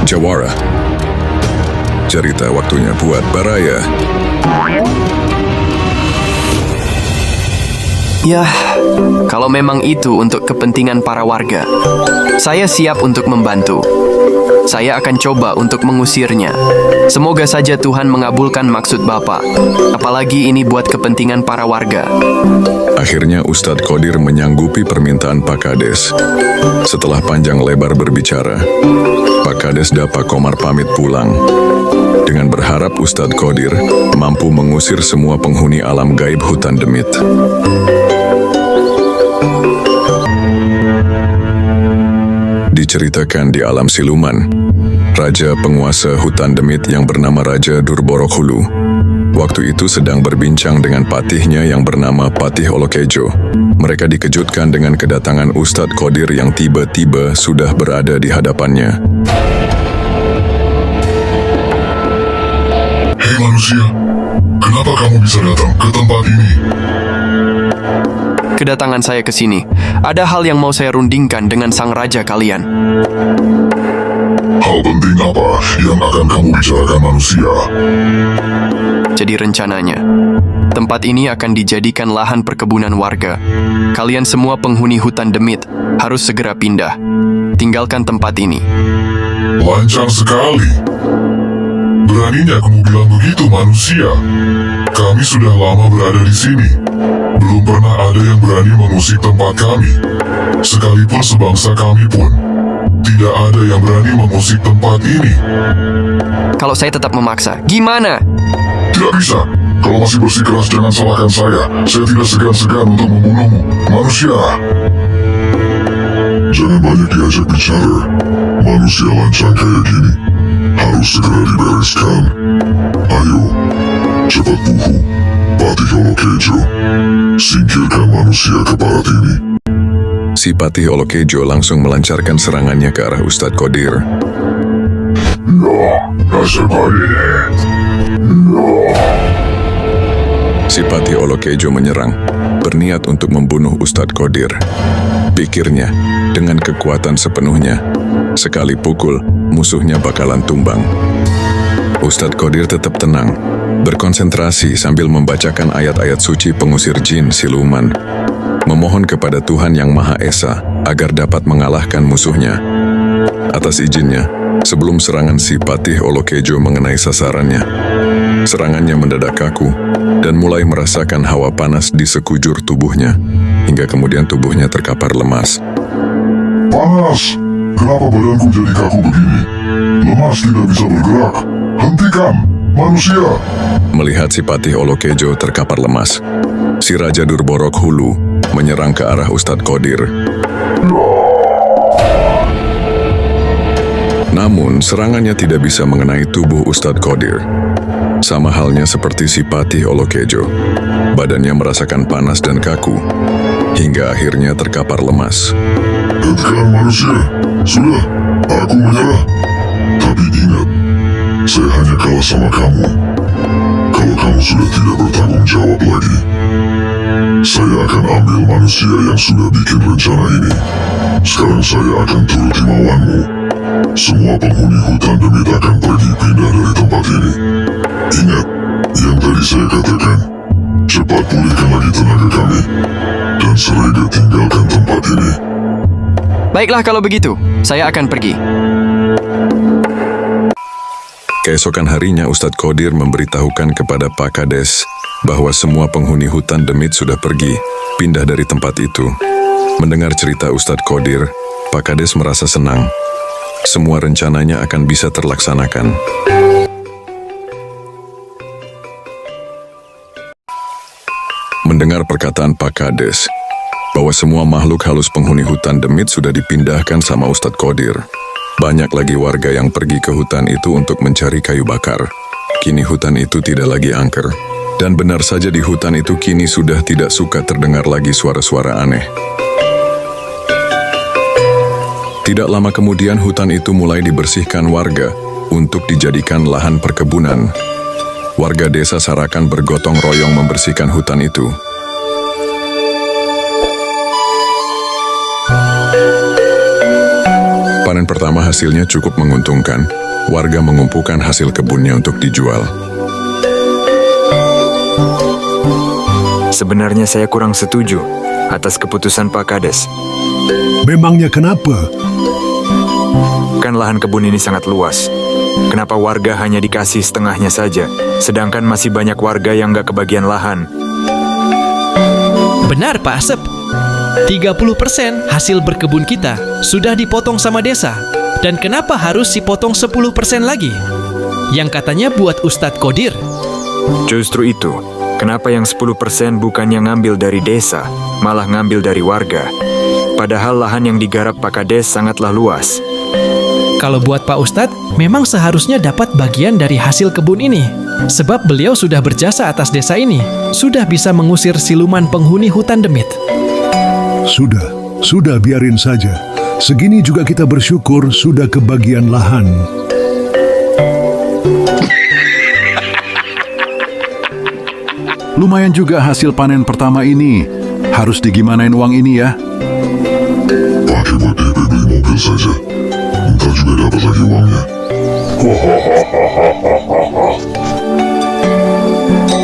Jawara. Cerita waktunya buat Baraya. Yah, kalau memang itu untuk kepentingan para warga, saya siap untuk membantu. Saya akan coba untuk mengusirnya. Semoga saja Tuhan mengabulkan maksud Bapak. Apalagi ini buat kepentingan para warga. Akhirnya Ustadz Qadir menyanggupi permintaan Pak Kades. Setelah panjang lebar berbicara, Pak Kades Dapa Komar pamit pulang. Dengan berharap Ustadz Qadir mampu mengusir semua penghuni alam gaib hutan demit. Diceritakan di alam siluman, raja penguasa hutan demit yang bernama Raja Durborokhulu waktu itu sedang berbincang dengan patihnya yang bernama Patih Olokejo. Mereka dikejutkan dengan kedatangan Ustadz Qadir yang tiba-tiba sudah berada di hadapannya. Hei manusia, kenapa kamu bisa datang ke tempat ini? Kedatangan saya ke sini, ada hal yang mau saya rundingkan dengan sang raja kalian. Hal penting apa yang akan kamu bicarakan manusia? Jadi rencananya, tempat ini akan dijadikan lahan perkebunan warga. Kalian semua penghuni hutan demit harus segera pindah. Tinggalkan tempat ini. Lancang sekali. Beraninya kamu bilang begitu manusia. Kami sudah lama berada di sini. Belum pernah ada yang berani mengusik tempat kami. Sekalipun sebangsa kami pun, tidak ada yang berani mengusik tempat ini. Kalau saya tetap memaksa, gimana? Tidak bisa. Kalau masih bersikeras jangan salahkan saya. Saya tidak segan-segan untuk membunuhmu, manusia. Jangan banyak diajak bicara. Manusia lancang kayak gini harus segera dibereskan. Ayo, cepat buhu, Patih Olokejo. Singkirkan manusia ke barat ini. Si Patih Olokejo langsung melancarkan serangannya ke arah Ustadz Qadir. Si Patih Olokejo menyerang, berniat untuk membunuh Ustadz Qadir. Pikirnya, dengan kekuatan sepenuhnya, sekali pukul, musuhnya bakalan tumbang. Ustadz Qadir tetap tenang, berkonsentrasi sambil membacakan ayat-ayat suci pengusir jin siluman, memohon kepada Tuhan Yang Maha Esa agar dapat mengalahkan musuhnya. Atas izinnya, sebelum serangan si Patih Olokejo mengenai sasarannya, serangannya mendadak kaku dan mulai merasakan hawa panas di sekujur tubuhnya, hingga kemudian tubuhnya terkapar lemas. Panas! Kenapa badanku jadi kaku begini? Lemas tidak bisa bergerak. Hentikan, manusia! Melihat si Patih Olokejo terkapar lemas, si Raja Durborokhulu menyerang ke arah Ustadz Qadir. Namun, serangannya tidak bisa mengenai tubuh Ustadz Qadir. Sama halnya seperti si Patih Olokejo, badannya merasakan panas dan kaku, hingga akhirnya terkapar lemas. Hentikan manusia! Sudah, aku menyerah. Tapi ingat, saya hanya kalah sama kamu. Kalau kamu sudah tidak bertanggung jawab lagi, saya akan ambil manusia yang sudah bikin rencana ini. Sekarang saya akan turuti mauanmu. Semua penghuni hutan demit akan pergi pindah dari tempat ini. Ingat, yang tadi saya katakan, cepat pulihkan lagi tenaga kami, dan serega tinggalkan tempat ini. Baiklah kalau begitu, saya akan pergi. Keesokan harinya Ustadz Qadir memberitahukan kepada Pak Kades bahwa semua penghuni hutan demit sudah pergi, pindah dari tempat itu. Mendengar cerita Ustadz Qadir, Pak Kades merasa senang. Semua rencananya akan bisa terlaksanakan. Mendengar perkataan Pak Kades, bahwa semua makhluk halus penghuni hutan demit sudah dipindahkan sama Ustadz Qadir. Banyak lagi warga yang pergi ke hutan itu untuk mencari kayu bakar. Kini hutan itu tidak lagi angker. Dan benar saja di hutan itu kini sudah tidak suka terdengar lagi suara-suara aneh. Tidak lama kemudian hutan itu mulai dibersihkan warga untuk dijadikan lahan perkebunan. Warga desa Sarakan bergotong royong membersihkan hutan itu. Panen pertama hasilnya cukup menguntungkan. Warga mengumpulkan hasil kebunnya untuk dijual. Sebenarnya saya kurang setuju atas keputusan Pak Kades. Memangnya kenapa? Kan lahan kebun ini sangat luas. Kenapa warga hanya dikasih setengahnya saja, sedangkan masih banyak warga yang nggak kebagian lahan? Benar Pak Asep. 30% hasil berkebun kita sudah dipotong sama desa. Dan kenapa harus dipotong 10% lagi? Yang katanya buat Ustadz Qodir. Justru itu, kenapa yang 10% bukan yang ngambil dari desa, malah ngambil dari warga? Padahal lahan yang digarap Pak Kades sangatlah luas. Kalau buat Pak Ustadz, memang seharusnya dapat bagian dari hasil kebun ini. Sebab beliau sudah berjasa atas desa ini. Sudah bisa mengusir siluman penghuni hutan demit. Sudah biarin saja. Segini juga kita bersyukur sudah kebagian lahan. Lumayan juga hasil panen pertama ini. Harus digimanain uang ini ya? Pakai buat DP beli mobil saja. Ntar juga dapat lagi uangnya.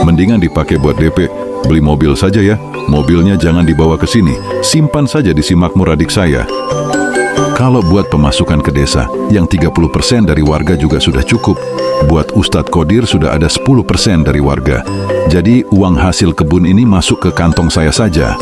Mendingan dipakai buat DP. Beli mobil saja ya. Mobilnya jangan dibawa ke sini. Simpan saja di si makmur adik saya. Kalau buat pemasukan ke desa, yang 30% dari warga juga sudah cukup. Buat Ustadz Qodir sudah ada 10% dari warga. Jadi uang hasil kebun ini masuk ke kantong saya saja.